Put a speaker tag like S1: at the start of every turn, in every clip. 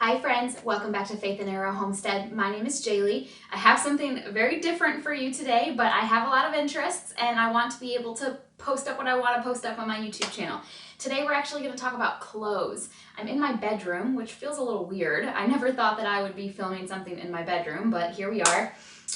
S1: Hi friends, welcome back to Faith and Arrow Homestead. My name is Jaylee. I have something very different for you today, but I have a lot of interests and I want to be able to post up what I want to post up on my YouTube channel. Today we're actually going to talk about clothes. I'm in my bedroom, which feels a little weird. I never thought that I would be filming something in my bedroom, but here we are.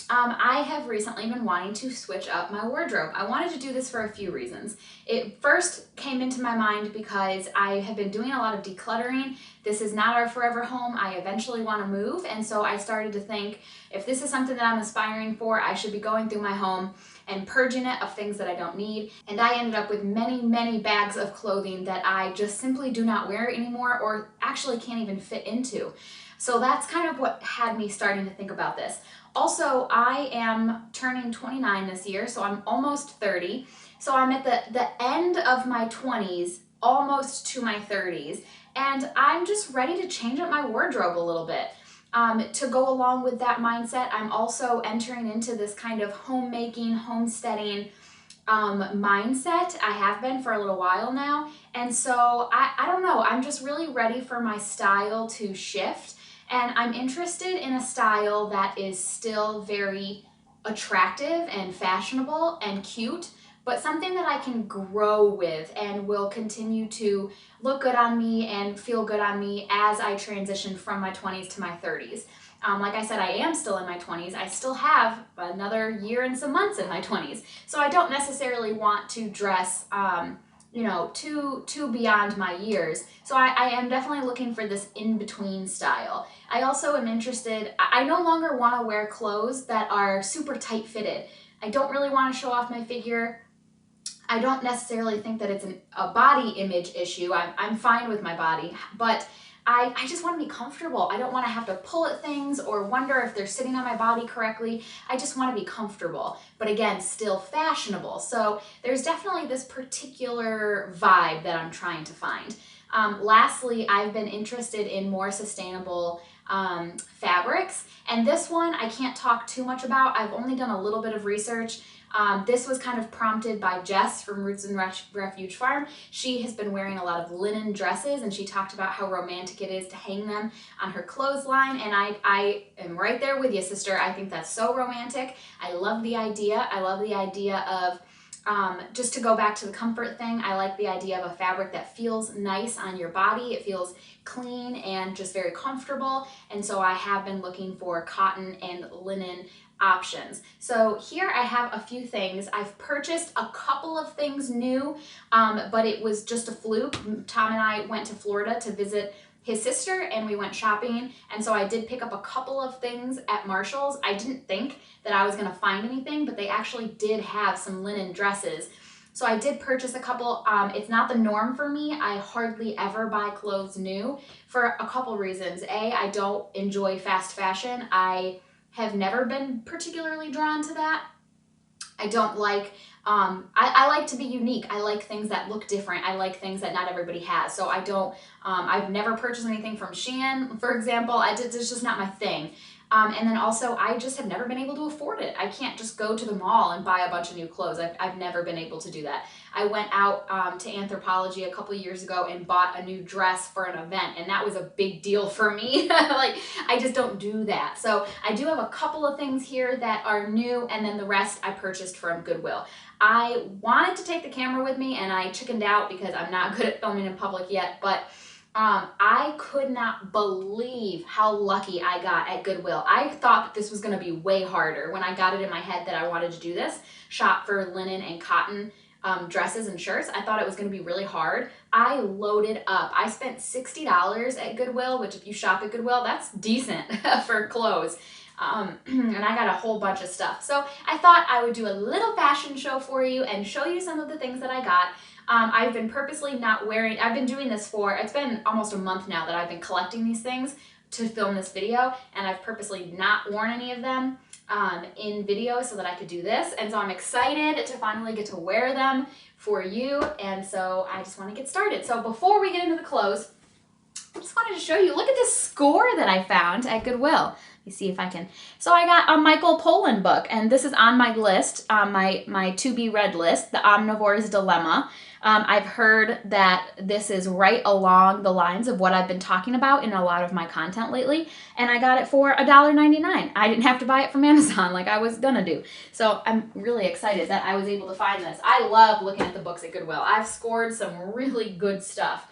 S1: I have recently been wanting to switch up my wardrobe. I wanted to do this for a few reasons. It first came into my mind because I have been doing a lot of decluttering. This is not our forever home. I eventually want to move, and so I started to think, if this is something that I'm aspiring for, I should be going through my home and purging it of things that I don't need. And I ended up with many bags of clothing that I just simply do not wear anymore or actually can't even fit into. So that's kind of what had me starting to think about this. Also, I am turning 29 this year, so I'm almost 30. So I'm at the end of my 20s, almost to my 30s, and I'm just ready to change up my wardrobe a little bit. To go along with that mindset, I'm also entering into this kind of homemaking, homesteading mindset. I have been for a little while now, and so I don't know, I'm just really ready for my style to shift. And I'm interested in a style that is still very attractive and fashionable and cute, but something that I can grow with and will continue to look good on me and feel good on me as I transition from my 20s to my 30s. Like I said, I am still in my 20s. I still have another year and some months in my 20s. So I don't necessarily want to dress too beyond my years. So I am definitely looking for this in-between style. I also am interested, I no longer want to wear clothes that are super tight-fitted. I don't really want to show off my figure. I don't necessarily think that it's a body image issue. I'm fine with my body, but I just want to be comfortable. I don't want to have to pull at things or wonder if they're sitting on my body correctly. I just want to be comfortable, but again, still fashionable. So there's definitely this particular vibe that I'm trying to find. Lastly, I've been interested in more sustainable fabrics, and this one I can't talk too much about. I've only done a little bit of research. This was kind of prompted by Jess from Roots and Refuge Farm. She has been wearing a lot of linen dresses, and she talked about how romantic it is to hang them on her clothesline, and I am right there with you, sister. I think that's so romantic. I love the idea. I love the idea of just to go back to the comfort thing, I like the idea of a fabric that feels nice on your body. It feels clean and just very comfortable, and so I have been looking for cotton and linen options. So here I have a few things. I've purchased a couple of things new, but it was just a fluke. Tom and I went to Florida to visit his sister and we went shopping, and so I did pick up a couple of things at Marshall's. I didn't think that I was going to find anything, but they actually did have some linen dresses. So I did purchase a couple. It's not the norm for me. I hardly ever buy clothes new for a couple reasons. A, I don't enjoy fast fashion. I have never been particularly drawn to that. I don't like, I like to be unique. I like things that look different. I like things that not everybody has. So I don't, I've never purchased anything from Shein, for example. It's just not my thing. And then also, I just have never been able to afford it. I can't just go to the mall and buy a bunch of new clothes. I've never been able to do that. I went out to Anthropologie a couple of years ago and bought a new dress for an event, and that was a big deal for me. Like, I just don't do that. So I do have a couple of things here that are new, and then the rest I purchased from Goodwill. I wanted to take the camera with me, and I chickened out because I'm not good at filming in public yet, but I could not believe how lucky I got at Goodwill. I thought that this was going to be way harder when I got it in my head that I wanted to do this, shop for linen and cotton dresses and shirts. I thought it was going to be really hard. I loaded up. I spent $60 at Goodwill, which if you shop at Goodwill, that's decent for clothes. And I got a whole bunch of stuff. So I thought I would do a little fashion show for you and show you some of the things that I got. I've been purposely not wearing, I've been doing this for, it's been almost a month now that I've been collecting these things to film this video, and I've purposely not worn any of them in video so that I could do this. And so I'm excited to finally get to wear them for you, and so I just want to get started. So before we get into the clothes, I just wanted to show you, look at this score that I found at Goodwill. Let me see if I can. So I got a Michael Pollan book, and this is on my list, my to-be-read list, The Omnivore's Dilemma. I've heard that this is right along the lines of what I've been talking about in a lot of my content lately, and I got it for $1.99. I didn't have to buy it from Amazon like I was gonna do. So I'm really excited that I was able to find this. I love looking at the books at Goodwill. I've scored some really good stuff.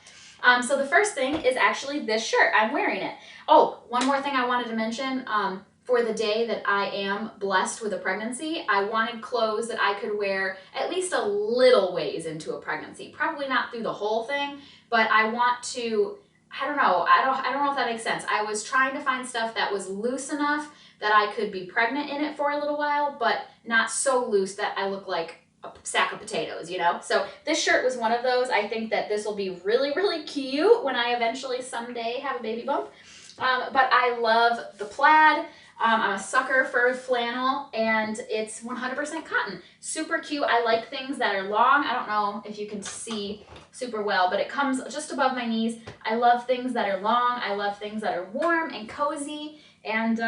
S1: So the first thing is actually this shirt. I'm wearing it. Oh, one more thing I wanted to mention. For the day that I am blessed with a pregnancy, I wanted clothes that I could wear at least a little ways into a pregnancy. Probably not through the whole thing, but I want to, I don't know if that makes sense. I was trying to find stuff that was loose enough that I could be pregnant in it for a little while, but not so loose that I look like a sack of potatoes, you know? So this shirt was one of those. I think that this will be really, really cute when I eventually someday have a baby bump. But I love the plaid. I'm a sucker for flannel, and it's 100% cotton. Super cute. I like things that are long. I don't know if you can see super well, but it comes just above my knees. I love things that are long. I love things that are warm and cozy. And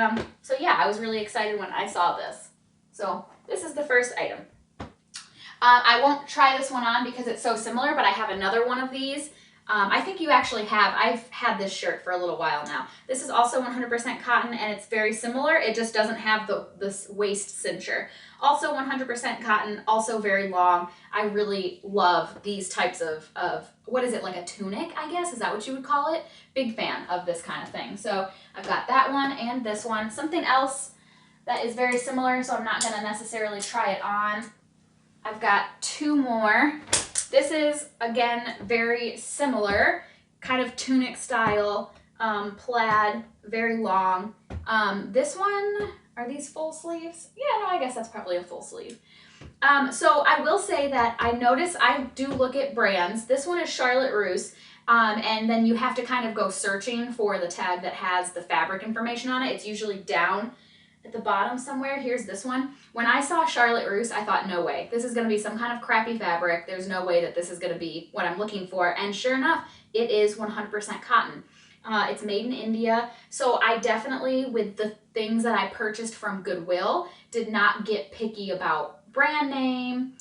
S1: so yeah, I was really excited when I saw this. So this is the first item. I won't try this one on because it's so similar, but I have another one of these. I think you actually have. I've had this shirt for a little while now. This is also 100% cotton, and it's very similar. It just doesn't have this waist cincher. Also 100% cotton, also very long. I really love these types of, what is it, like a tunic, I guess? Is that what you would call it? Big fan of this kind of thing. So I've got that one and this one. Something else that is very similar, so I'm not going to necessarily try it on. I've got two more. This is, again, very similar, kind of tunic style, plaid, very long. This one, are these full sleeves? Yeah, no, I guess that's probably a full sleeve. So I will say that I notice I do look at brands. This one is Charlotte Russe, and then you have to kind of go searching for the tag that has the fabric information on it. It's usually down at the bottom somewhere. Here's this one. When I saw Charlotte Russe, I thought, no way. This is going to be some kind of crappy fabric. There's no way that this is going to be what I'm looking for. And sure enough, it is 100% cotton. It's made in India. So I definitely, with the things that I purchased from Goodwill, did not get picky about brand name,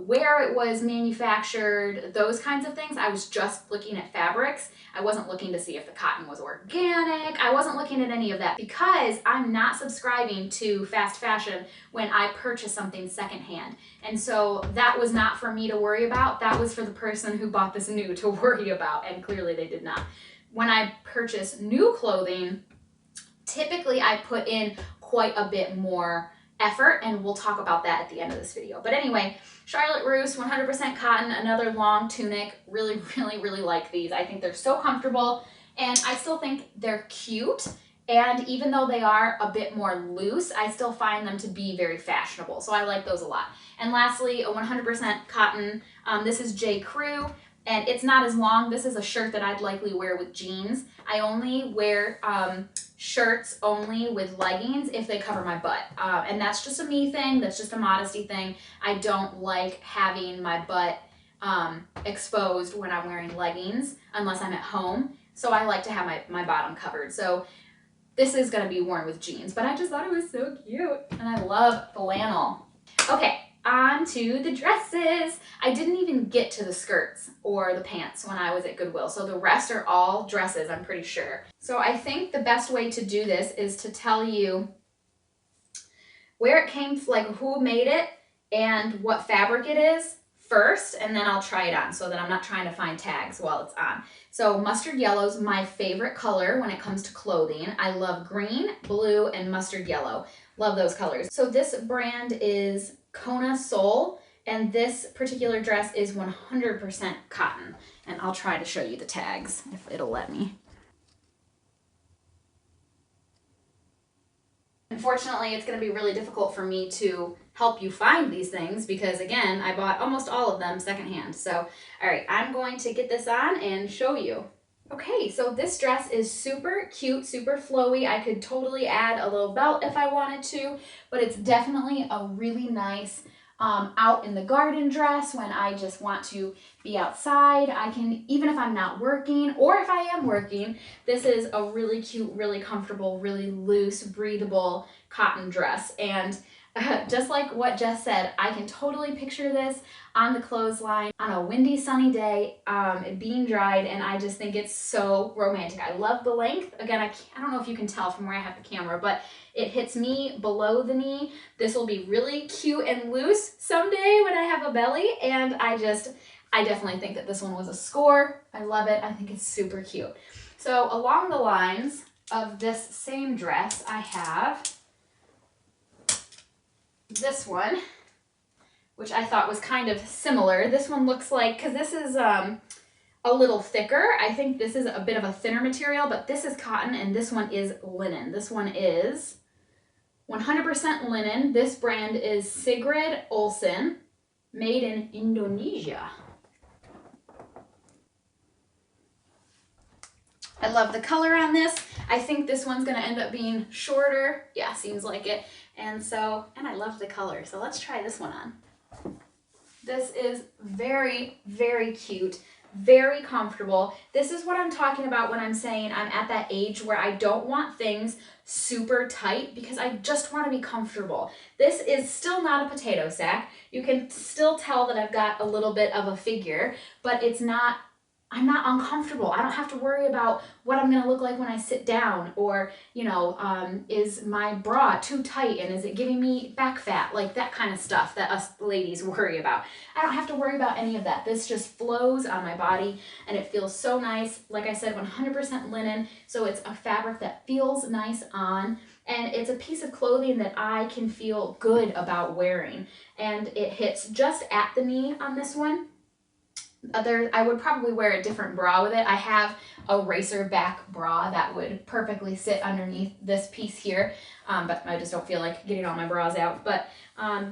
S1: where it was manufactured, those kinds of things. I was just looking at fabrics. I wasn't looking to see if the cotton was organic. I wasn't looking at any of that because I'm not subscribing to fast fashion when I purchase something secondhand. And so that was not for me to worry about. That was for the person who bought this new to worry about, and clearly they did not. When I purchase new clothing, typically I put in quite a bit more effort, and we'll talk about that at the end of this video. But anyway, Charlotte Russe, 100% cotton, another long tunic. Really, really, really like these. I think they're so comfortable, and I still think they're cute. And even though they are a bit more loose, I still find them to be very fashionable. So I like those a lot. And lastly, a 100% cotton. This is J. Crew. And it's not as long. This is a shirt that I'd likely wear with jeans. I only wear shirts only with leggings if they cover my butt. And that's just a me thing. That's just a modesty thing. I don't like having my butt exposed when I'm wearing leggings unless I'm at home. So I like to have my bottom covered. So this is going to be worn with jeans. But I just thought it was so cute. And I love flannel. Okay. On to the dresses. I didn't even get to the skirts or the pants when I was at Goodwill, so the rest are all dresses, I'm pretty sure. So I think the best way to do this is to tell you where it came, like who made it and what fabric it is first, and then I'll try it on so that I'm not trying to find tags while it's on. So mustard yellow's my favorite color when it comes to clothing. I love green, blue, and mustard yellow. Love those colors. So this brand is Kona Soul, and this particular dress is 100% cotton. And I'll try to show you the tags if it'll let me. Unfortunately, it's going to be really difficult for me to help you find these things because, again, I bought almost all of them secondhand. So, all right, I'm going to get this on and show you. Okay, so this dress is super cute, super flowy. I could totally add a little belt if I wanted to, but it's definitely a really nice out in the garden dress when I just want to be outside. I can, even if I'm not working or if I am working, this is a really cute, really comfortable, really loose, breathable cotton dress. And Just like what Jess said, I can totally picture this on the clothesline on a windy, sunny day, being dried, and I just think it's so romantic. I love the length. Again, I don't know if you can tell from where I have the camera, but it hits me below the knee. This will be really cute and loose someday when I have a belly, and I definitely think that this one was a score. I love it. I think it's super cute. So along the lines of this same dress, I have this one, which I thought was kind of similar. This one looks like, because this is a little thicker, I think this is a bit of a thinner material, but this is cotton and this one is linen. This one is 100% linen. This brand is Sigrid Olsen, made in Indonesia. I love the color on this. I think this one's gonna end up being shorter. Yeah, seems like it. And I love the color. So let's try this one on. This is very, very cute, very comfortable. This is what I'm talking about when I'm saying I'm at that age where I don't want things super tight because I just want to be comfortable. This is still not a potato sack. You can still tell that I've got a little bit of a figure, but I'm not uncomfortable. I don't have to worry about what I'm gonna look like when I sit down, or, is my bra too tight and is it giving me back fat? Like that kind of stuff that us ladies worry about. I don't have to worry about any of that. This just flows on my body and it feels so nice. Like I said, 100% linen, so it's a fabric that feels nice on, and it's a piece of clothing that I can feel good about wearing. And it hits just at the knee on this one. I would probably wear a different bra with it. I have a racer back bra that would perfectly sit underneath this piece here, but I just don't feel like getting all my bras out. But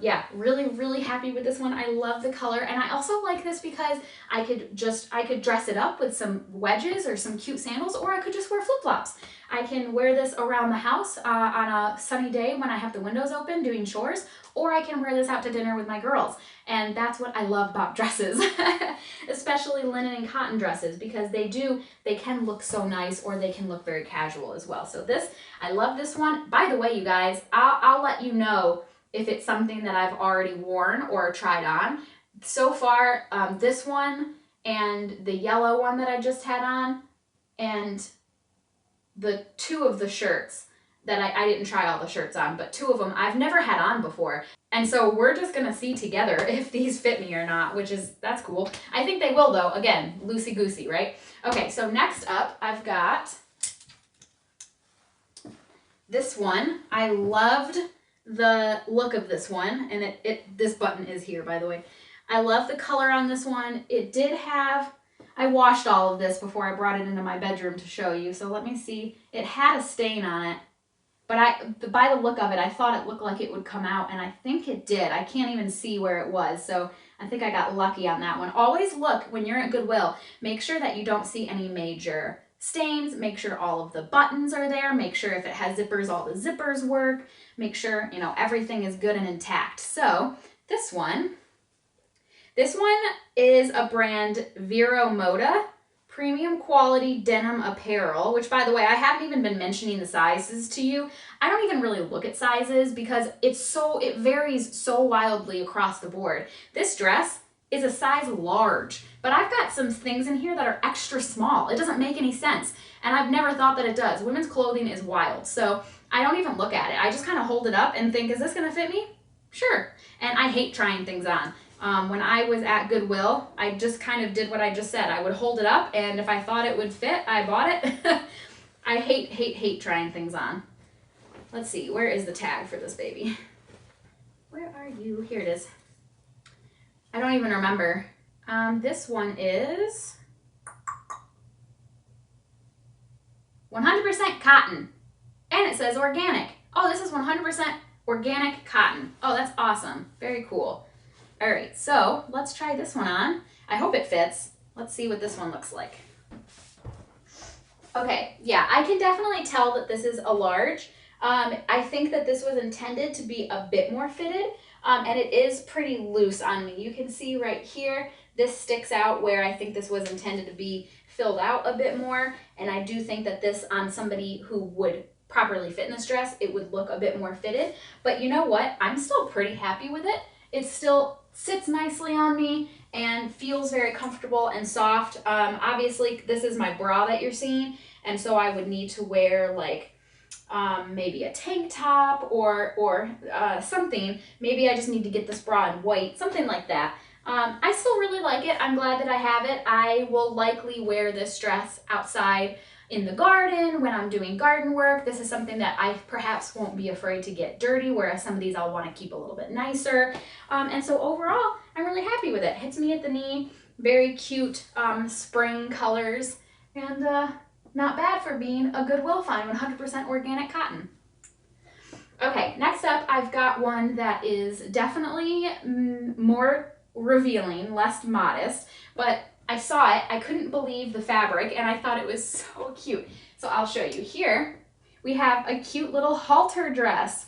S1: yeah, really, really happy with this one. I love the color, and I also like this because I could dress it up with some wedges or some cute sandals, or I could just wear flip-flops. I can wear this around the house on a sunny day when I have the windows open doing chores, or I can wear this out to dinner with my girls. And that's what I love about dresses, especially linen and cotton dresses, because they can look so nice, or they can look very casual as well. So I love this one. By the way, you guys, I'll let you know if it's something that I've already worn or tried on. So far, this one and the yellow one that I just had on, and the two of the shirts that I didn't try all the shirts on, but two of them I've never had on before. And so we're just gonna see together if these fit me or not, that's cool. I think they will though, again, loosey-goosey, right? Okay, so next up I've got this one. I loved the look of this one, and this button is here, by the way. I love the color on this one. It did have, I washed all of this before I brought it into my bedroom to show you, so let me see. It had a stain on it, but by the look of it, I thought it looked like it would come out, and I think it did. I can't even see where it was, so I think I got lucky on that one. Always look, when you're at Goodwill, make sure that you don't see any major stains. Make sure all of the buttons are there. Make sure if it has zippers, all the zippers work. Make sure, everything is good and intact. So this one is a brand Vero Moda premium quality denim apparel, which, by the way, I haven't even been mentioning the sizes to you. I don't even really look at sizes because it varies so wildly across the board. This dress is a size large, but I've got some things in here that are extra small. It doesn't make any sense, and I've never thought that it does. Women's clothing is wild, so I don't even look at it. I just kind of hold it up and think, is this gonna fit me? Sure. And I hate trying things on. When I was at Goodwill, I just kind of did what I just said. I would hold it up, and if I thought it would fit, I bought it. I hate trying things on. Let's see, where is the tag for this baby? Where are you? Here it is. I don't even remember. This one is 100% cotton, and it says organic. Oh, this is 100% organic cotton. Oh, that's awesome. Very cool. All right, so let's try this one on. I hope it fits. Let's see what this one looks like. Okay, yeah, I can definitely tell that this is a large. I think that this was intended to be a bit more fitted, and it is pretty loose on me. You can see right here, this sticks out where I think this was intended to be filled out a bit more, and I do think that this on somebody who would properly fit in this dress, it would look a bit more fitted. But you know what? I'm still pretty happy with it. It still sits nicely on me and feels very comfortable and soft. Obviously, this is my bra that you're seeing, and so I would need to wear like maybe a tank top or something. Maybe I just need to get this bra in white, something like that. I still really like it. I'm glad that I have it. I will likely wear this dress outside in the garden when I'm doing garden work. This is something that I perhaps won't be afraid to get dirty, whereas some of these I'll want to keep a little bit nicer. And so overall, I'm really happy with it. Hits me at the knee, very cute spring colors, and not bad for being a Goodwill find, 100% organic cotton. Okay, next up, I've got one that is definitely more revealing, less modest, but I saw it, I couldn't believe the fabric, and I thought it was so cute. So I'll show you. Here, we have a cute little halter dress.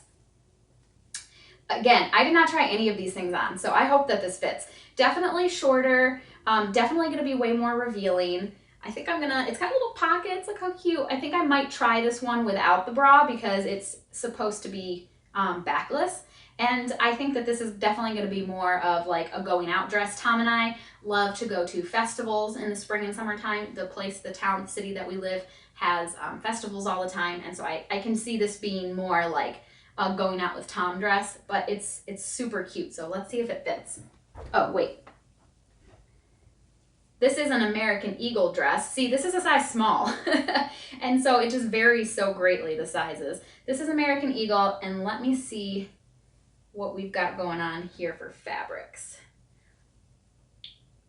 S1: Again, I did not try any of these things on, so I hope that this fits. Definitely shorter, definitely gonna be way more revealing. I think it's got little pockets, look how cute. I think I might try this one without the bra because it's supposed to be backless. And I think that this is definitely going to be more of like a going out dress. Tom and I love to go to festivals in the spring and summertime. The town, city that we live has festivals all the time. And so I can see this being more like a going out with Tom dress, but it's super cute. So let's see if it fits. Oh, wait. This is an American Eagle dress. See, this is a size small. And so it just varies so greatly, the sizes. This is American Eagle, and let me see what we've got going on here for fabrics.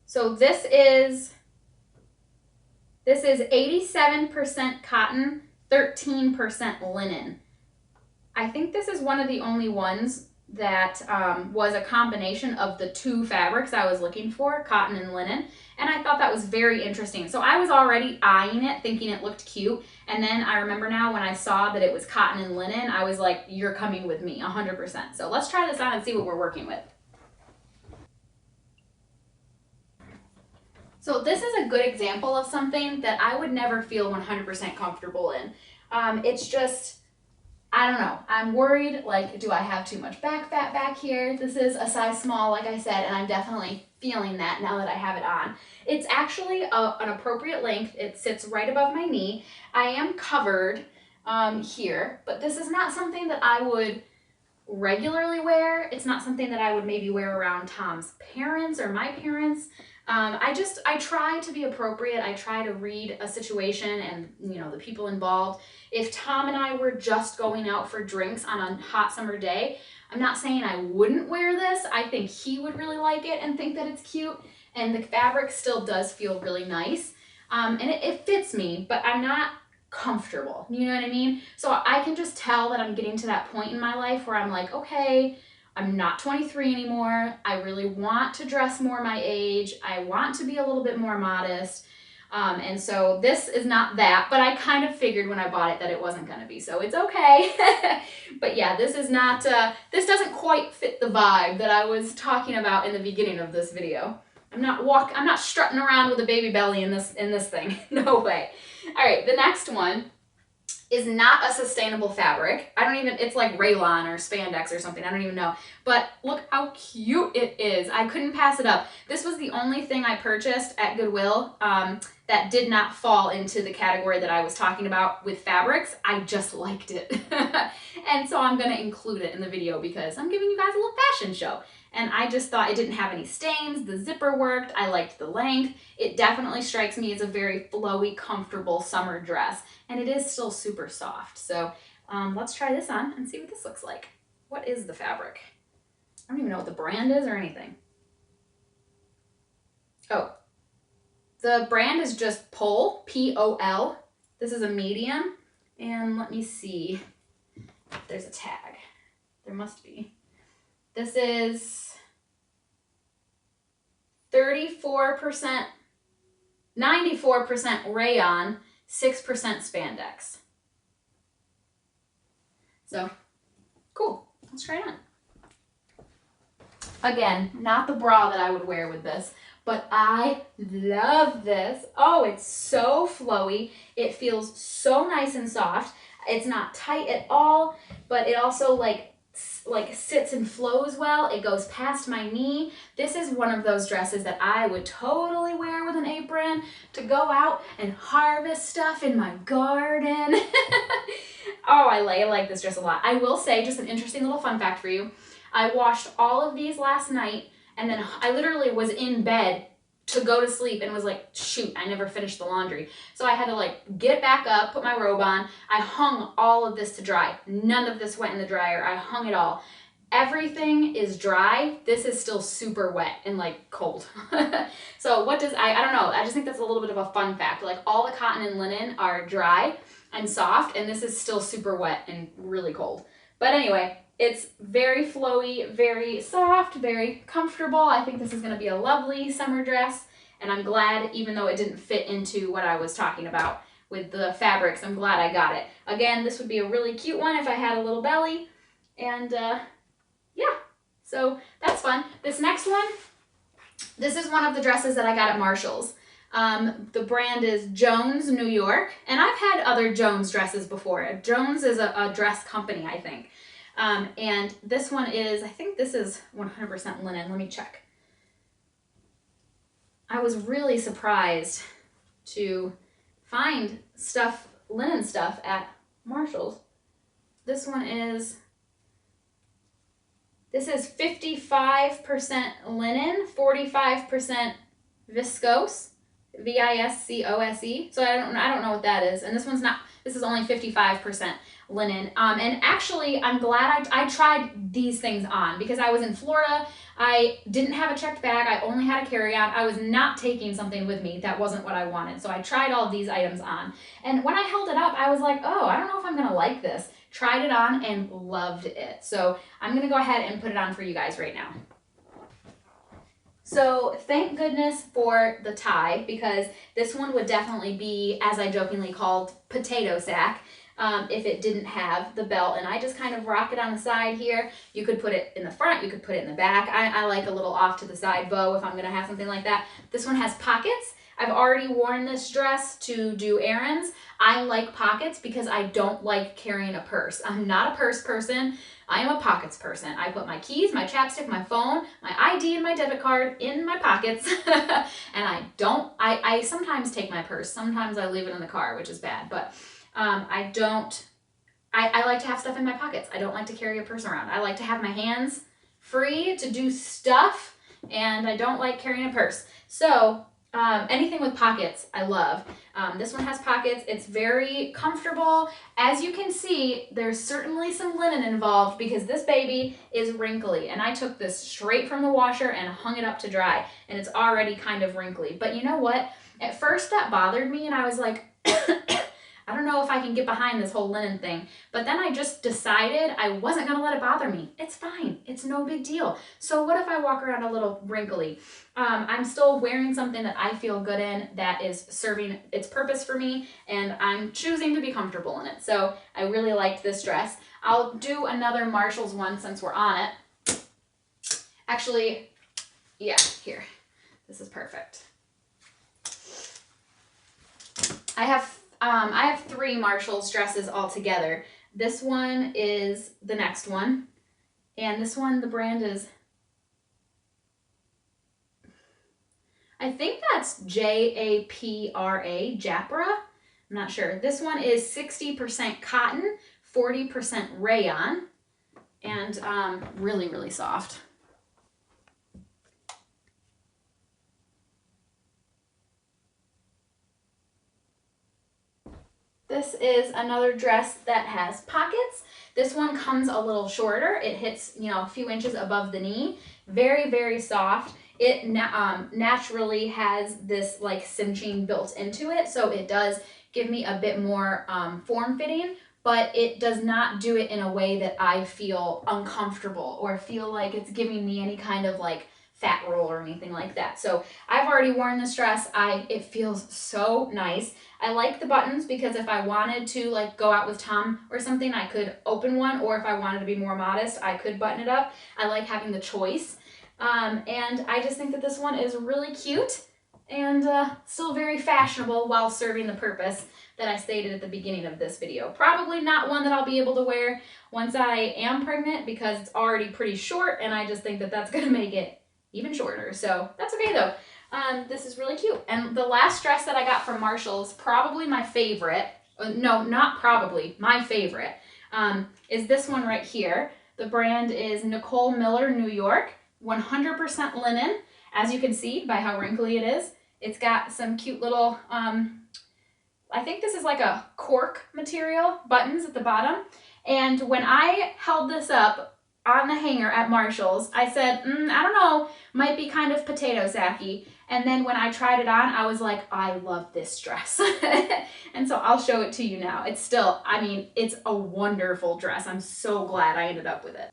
S1: So this is 87% cotton, 13% linen. I think this is one of the only ones that was a combination of the two fabrics I was looking for, cotton and linen, and I thought that was very interesting. So I was already eyeing it, thinking it looked cute, and then I remember now when I saw that it was cotton and linen, I was like, you're coming with me, 100%. So let's try this on and see what we're working with. So this is a good example of something that I would never feel 100% comfortable in. It's just, I don't know. I'm worried, like, do I have too much back fat back here? This is a size small, like I said, and I'm definitely feeling that now that I have it on. It's actually an appropriate length. It sits right above my knee. I am covered here, but this is not something that I would regularly wear. It's not something that I would maybe wear around Tom's parents or my parents. I try to be appropriate. I try to read a situation and, you know, the people involved. If Tom and I were just going out for drinks on a hot summer day, I'm not saying I wouldn't wear this. I think he would really like it and think that it's cute. And the fabric still does feel really nice. And it fits me, but I'm not comfortable. You know what I mean? So I can just tell that I'm getting to that point in my life where I'm like, okay, I'm not 23 anymore. I really want to dress more my age. I want to be a little bit more modest. And so this is not that, but I kind of figured when I bought it that it wasn't going to be, so it's okay. But yeah, this is not, this doesn't quite fit the vibe that I was talking about in the beginning of this video. I'm not strutting around with a baby belly in this thing. No way. All right, the next one is not a sustainable fabric. It's like rayon or spandex or something. I don't even know. But look how cute it is. I couldn't pass it up. This was the only thing I purchased at Goodwill that did not fall into the category that I was talking about with fabrics. I just liked it. And so I'm gonna include it in the video because I'm giving you guys a little fashion show. And I just thought it didn't have any stains, the zipper worked, I liked the length. It definitely strikes me as a very flowy, comfortable summer dress, and it is still super soft. So let's try this on and see what this looks like. What is the fabric? I don't even know what the brand is or anything. Oh, the brand is just Pol, P-O-L. This is a medium, and let me see if there's a tag. There must be. This is 34%, 94% rayon, 6% spandex. So, cool. Let's try it on. Again, not the bra that I would wear with this, but I love this. Oh, it's so flowy. It feels so nice and soft. It's not tight at all, but it also like sits and flows well. It goes past my knee. This is one of those dresses that I would totally wear with an apron to go out and harvest stuff in my garden. Oh, I like this dress a lot. I will say, just an interesting little fun fact for you. I washed all of these last night, and then I literally was in bed to go to sleep and was like, shoot, I never finished the laundry. So I had to like get back up, put my robe on. I hung all of this to dry. None of this went in the dryer. I hung it all. Everything is dry. This is still super wet and like cold. So what does, I don't know. I just think that's a little bit of a fun fact. Like all the cotton and linen are dry and soft, and this is still super wet and really cold. But anyway, it's very flowy, very soft, very comfortable. I think this is going to be a lovely summer dress, and I'm glad, even though it didn't fit into what I was talking about with the fabrics, I'm glad I got it. Again, this would be a really cute one if I had a little belly, and yeah, so that's fun. This next one, this is one of the dresses that I got at Marshall's. The brand is Jones, New York, and I've had other Jones dresses before. Jones is a dress company, I think. And this one is, I think this is 100% linen. Let me check. I was really surprised to find stuff, linen stuff at Marshall's. This one is, this is 55% linen, 45% viscose. Viscose. So I don't know what that is. And this one's not, this is only 55% linen. And actually, I'm glad I tried these things on because I was in Florida. I didn't have a checked bag. I only had a carry-on. I was not taking something with me. That wasn't what I wanted. So I tried all of these items on. And when I held it up, I was like, oh, I don't know if I'm going to like this. Tried it on and loved it. So I'm going to go ahead and put it on for you guys right now. So thank goodness for the tie, because this one would definitely be, as I jokingly called, potato sack, if it didn't have the belt. And I just kind of rock it on the side here. You could put it in the front, you could put it in the back. I like a little off to the side bow if I'm going to have something like that. This one has pockets. I've already worn this dress to do errands. I like pockets because I don't like carrying a purse. I'm not a purse person. I am a pockets person. I put my keys, my chapstick, my phone, my ID, and my debit card in my pockets. And I sometimes take my purse. Sometimes I leave it in the car, which is bad. But I like to have stuff in my pockets. I don't like to carry a purse around. I like to have my hands free to do stuff, and I don't like carrying a purse. So anything with pockets, I love. This one has pockets. It's very comfortable. As you can see, there's certainly some linen involved because this baby is wrinkly. And I took this straight from the washer and hung it up to dry. And it's already kind of wrinkly. But you know what? At first that bothered me and I was like, I don't know if I can get behind this whole linen thing. But then I just decided I wasn't going to let it bother me. It's fine. It's no big deal. So what if I walk around a little wrinkly? I'm still wearing something that I feel good in, that is serving its purpose for me, and I'm choosing to be comfortable in it. So I really liked this dress. I'll do another Marshall's one since we're on it. Actually, yeah, here. This is perfect. I have 3 Marshall's dresses all together. This one is the next one. And this one, the brand is, I think that's J-A-P-R-A, Japra. I'm not sure. This one is 60% cotton, 40% rayon, and really, really soft. This is another dress that has pockets. This one comes a little shorter. It hits, a few inches above the knee. Very, very soft. It naturally has this like cinching built into it, so it does give me a bit more form-fitting, but it does not do it in a way that I feel uncomfortable or feel like it's giving me any kind of like fat roll or anything like that. So I've already worn this dress. It feels so nice. I like the buttons because if I wanted to like go out with Tom or something, I could open one, or if I wanted to be more modest, I could button it up. I like having the choice. And I just think that this one is really cute and still very fashionable while serving the purpose that I stated at the beginning of this video. Probably not one that I'll be able to wear once I am pregnant because it's already pretty short, and I just think that that's gonna make it even shorter. So that's okay though. This is really cute. And the last dress that I got from Marshall's, probably my favorite, no, not probably, my favorite, is this one right here. The brand is Nicole Miller, New York, 100% linen. As you can see by how wrinkly it is, it's got some cute little, I think this is like a cork material, buttons at the bottom. And when I held this up on the hanger at Marshall's, I said, I don't know, might be kind of potato sacky. And then when I tried it on, I was like, I love this dress. And so I'll show it to you now. It's still, I mean, it's a wonderful dress. I'm so glad I ended up with it.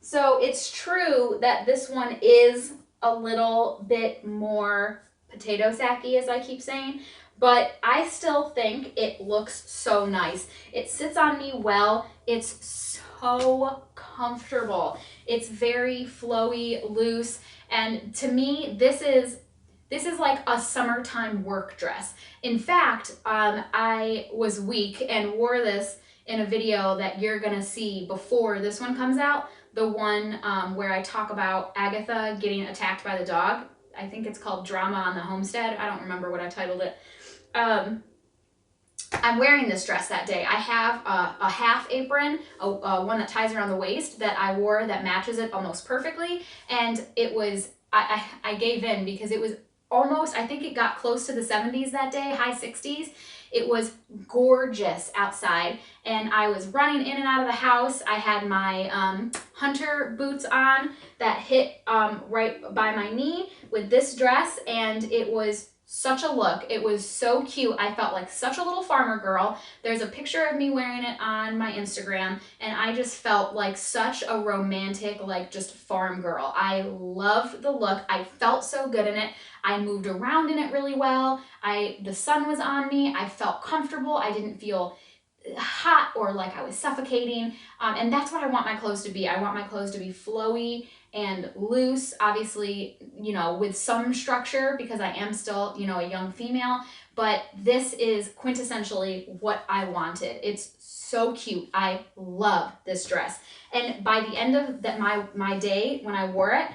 S1: So it's true that this one is a little bit more potato sacky, as I keep saying, but I still think it looks so nice. It sits on me well. It's so comfortable. It's very flowy, loose, and to me, this is like a summertime work dress. In fact, I was weak and wore this in a video that you're gonna see before this one comes out. The one where I talk about Agatha getting attacked by the dog. I think it's called Drama on the Homestead. I don't remember what I titled it. I'm wearing this dress that day. I have a half apron, one that ties around the waist that I wore that matches it almost perfectly. And it was, I gave in because it was almost, I think it got close to the 70s that day, high 60s. It was gorgeous outside, and I was running in and out of the house. I had my hunter boots on that hit right by my knee with this dress, and it was such a look. It was so cute. I felt like such a little farmer girl. There's a picture of me wearing it on my Instagram, and I just felt like such a romantic, like just farm girl. I loved the look. I felt so good in it. I moved around in it really well. The sun was on me. I felt comfortable. I didn't feel hot or like I was suffocating. And that's what I want my clothes to be. I want my clothes to be flowy and loose, obviously, you know, with some structure because I am still, you know, a young female, but this is quintessentially what I wanted. It's so cute. I love this dress. And by the end of my day when I wore it,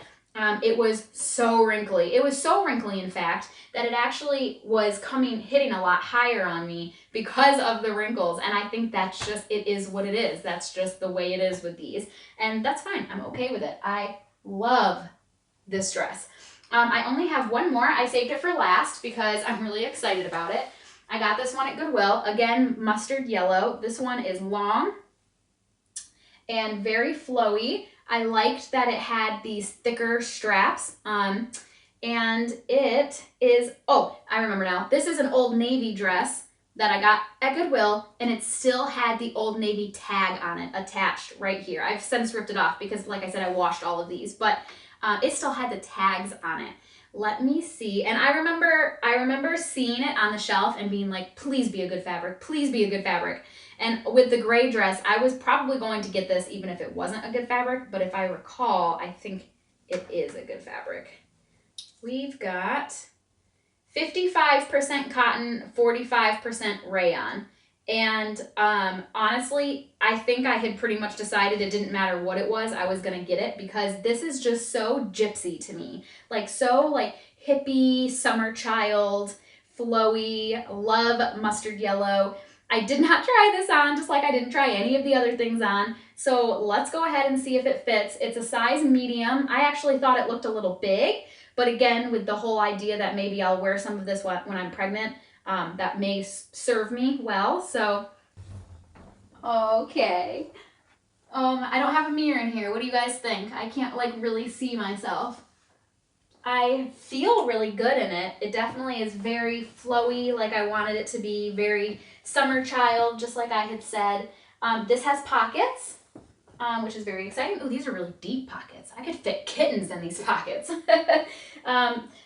S1: it was so wrinkly. It was so wrinkly, in fact, that it actually was hitting a lot higher on me because of the wrinkles. And I think that's just, it is what it is. That's just the way it is with these. And that's fine. I'm okay with it. I love this dress. I only have one more. I saved it for last because I'm really excited about it. I got this one at Goodwill. Again, mustard yellow. This one is long and very flowy. I liked that it had these thicker straps, and it is, oh, I remember now. This is an Old Navy dress that I got at Goodwill, and it still had the Old Navy tag on it attached right here. I've since ripped it off because, like I said, I washed all of these, but it still had the tags on it. Let me see. And I remember seeing it on the shelf and being like, please be a good fabric. Please be a good fabric. And with the gray dress, I was probably going to get this even if it wasn't a good fabric. But if I recall, I think it is a good fabric. We've got 55% cotton, 45% rayon. And honestly, I think I had pretty much decided it didn't matter what it was, I was gonna get it because this is just so gypsy to me. Like so like hippie, summer child, flowy, love mustard yellow. I did not try this on, just like I didn't try any of the other things on. So let's go ahead and see if it fits. It's a size medium. I actually thought it looked a little big, but again, with the whole idea that maybe I'll wear some of this when I'm pregnant, that may serve me well. So, okay. I don't have a mirror in here. What do you guys think? I can't like really see myself. I feel really good in it. It definitely is very flowy, like I wanted it to be, very summer child, just like I had said. This has pockets, which is very exciting. Oh, these are really deep pockets. I could fit kittens in these pockets.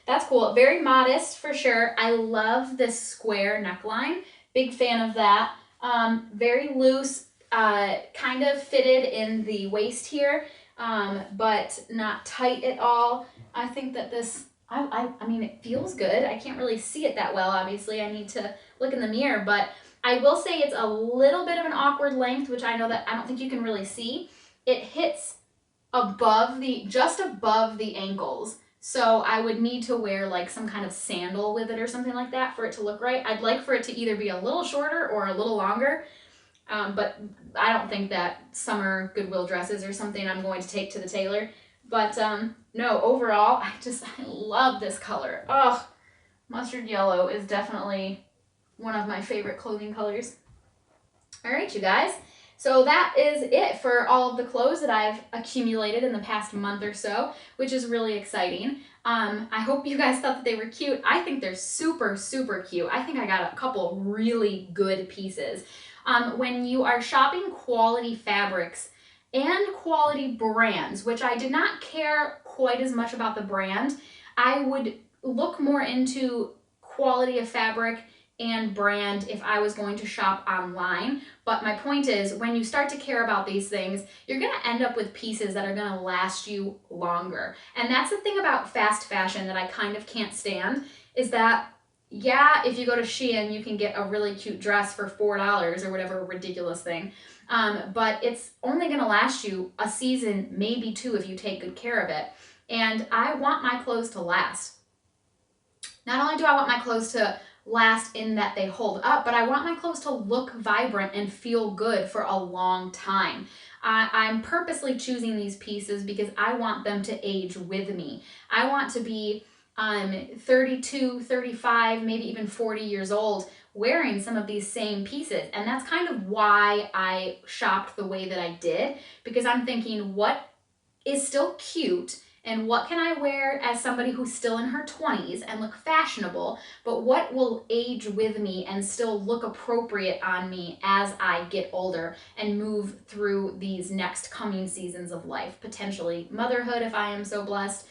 S1: That's cool. Very modest for sure. I love this square neckline. Big fan of that. Very loose, kind of fitted in the waist here, but not tight at all. I think that this I mean, it feels good. I can't really see it that well, obviously. I need to look in the mirror, but I will say it's a little bit of an awkward length, which I know that I don't think you can really see. It hits just above the ankles. So I would need to wear like some kind of sandal with it or something like that for it to look right. I'd like for it to either be a little shorter or a little longer. But I don't think that summer Goodwill dresses or something I'm going to take to the tailor. But no, overall, I love this color. Oh, mustard yellow is definitely one of my favorite clothing colors. All right, you guys. So that is it for all of the clothes that I've accumulated in the past month or so, which is really exciting. I hope you guys thought that they were cute. I think they're super, super cute. I think I got a couple really good pieces. When you are shopping quality fabrics and quality brands, which I did not care quite as much about the brand, I would look more into quality of fabric and brand if I was going to shop online. But my point is, when you start to care about these things, you're going to end up with pieces that are going to last you longer. And that's the thing about fast fashion that I kind of can't stand, is that yeah, if you go to Shein, you can get a really cute dress for $4 or whatever ridiculous thing. But it's only going to last you a season, maybe two, if you take good care of it. And I want my clothes to last. Not only do I want my clothes to last in that they hold up, but I want my clothes to look vibrant and feel good for a long time. I'm purposely choosing these pieces because I want them to age with me. I want to be 32, 35, maybe even 40 years old wearing some of these same pieces. And that's kind of why I shopped the way that I did, because I'm thinking, what is still cute and what can I wear as somebody who's still in her 20s and look fashionable, but what will age with me and still look appropriate on me as I get older and move through these next coming seasons of life, potentially motherhood if I am so blessed,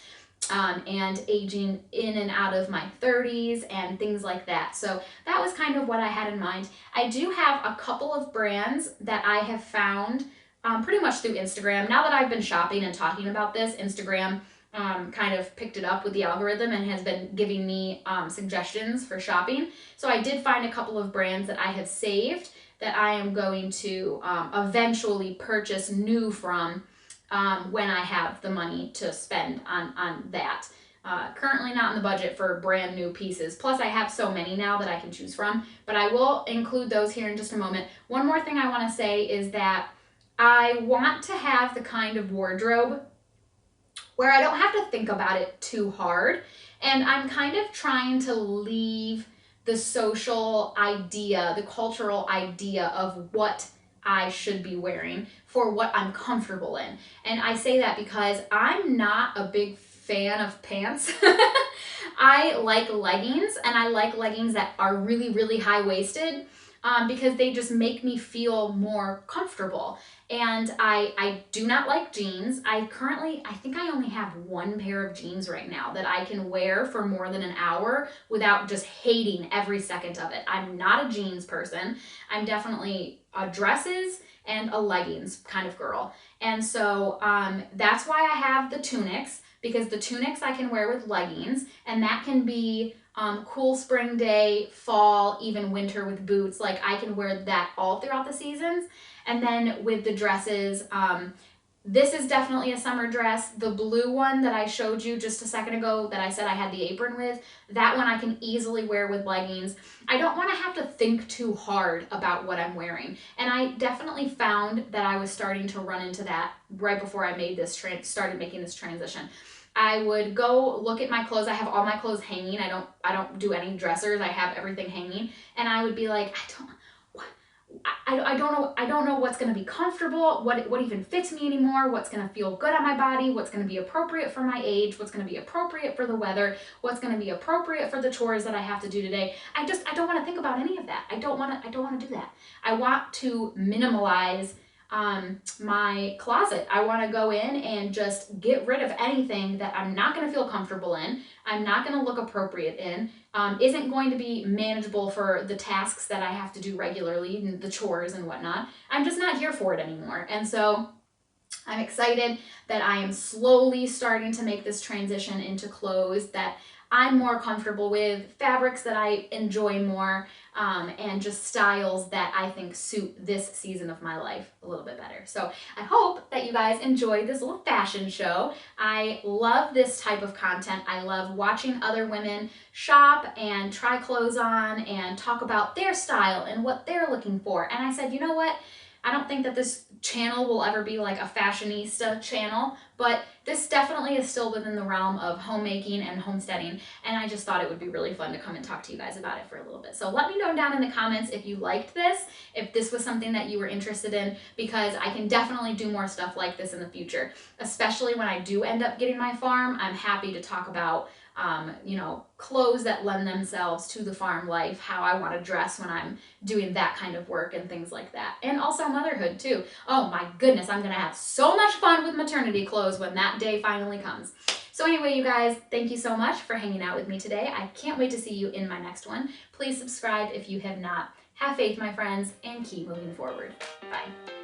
S1: and aging in and out of my 30s and things like that. So that was kind of what I had in mind. I do have a couple of brands that I have found pretty much through Instagram. Now that I've been shopping and talking about this, Instagram kind of picked it up with the algorithm and has been giving me suggestions for shopping. So I did find a couple of brands that I have saved that I am going to eventually purchase new from when I have the money to spend on that. Currently not in the budget for brand new pieces. Plus I have so many now that I can choose from, but I will include those here in just a moment. One more thing I want to say is that I want to have the kind of wardrobe where I don't have to think about it too hard. And I'm kind of trying to leave the social idea, the cultural idea of what I should be wearing for what I'm comfortable in. And I say that because I'm not a big fan of pants. I like leggings, and I like leggings that are really, really high-waisted because they just make me feel more comfortable. And I do not like jeans. I think I only have one pair of jeans right now that I can wear for more than an hour without just hating every second of it. I'm not a jeans person. I'm definitely a dresses and a leggings kind of girl. And so that's why I have the tunics, because the tunics I can wear with leggings, and that can be cool spring day, fall, even winter with boots. Like I can wear that all throughout the seasons. And then with the dresses, this is definitely a summer dress. The blue one that I showed you just a second ago that I said I had the apron with, that one I can easily wear with leggings. I don't want to have to think too hard about what I'm wearing. And I definitely found that I was starting to run into that right before I made this started making this transition. I would go look at my clothes. I have all my clothes hanging. I don't do any dressers. I have everything hanging. And I would be like, I don't know what's going to be comfortable, what even fits me anymore, what's going to feel good on my body, what's going to be appropriate for my age, what's going to be appropriate for the weather, what's going to be appropriate for the chores that I have to do today. I don't want to think about any of that. I don't want to do that. I want to minimalize my closet. I want to go in and just get rid of anything that I'm not going to feel comfortable in, I'm not going to look appropriate in, isn't going to be manageable for the tasks that I have to do regularly, and the chores and whatnot. I'm just not here for it anymore. And so I'm excited that I am slowly starting to make this transition into clothes that I'm more comfortable with, fabrics that I enjoy more, and just styles that I think suit this season of my life a little bit better. So I hope that you guys enjoyed this little fashion show. I love this type of content. I love watching other women shop and try clothes on and talk about their style and what they're looking for. And I said, you know what? I don't think that this channel will ever be like a fashionista channel, but this definitely is still within the realm of homemaking and homesteading, and I just thought it would be really fun to come and talk to you guys about it for a little bit. So let me know down in the comments if you liked this, if this was something that you were interested in, because I can definitely do more stuff like this in the future, especially when I do end up getting my farm. I'm happy to talk about you know, clothes that lend themselves to the farm life, how I want to dress when I'm doing that kind of work and things like that. And also motherhood too. Oh my goodness, I'm gonna have so much fun with maternity clothes when that day finally comes. So anyway, you guys, thank you so much for hanging out with me today. I can't wait to see you in my next one. Please subscribe if you have not. Have faith, my friends, and keep moving forward. Bye.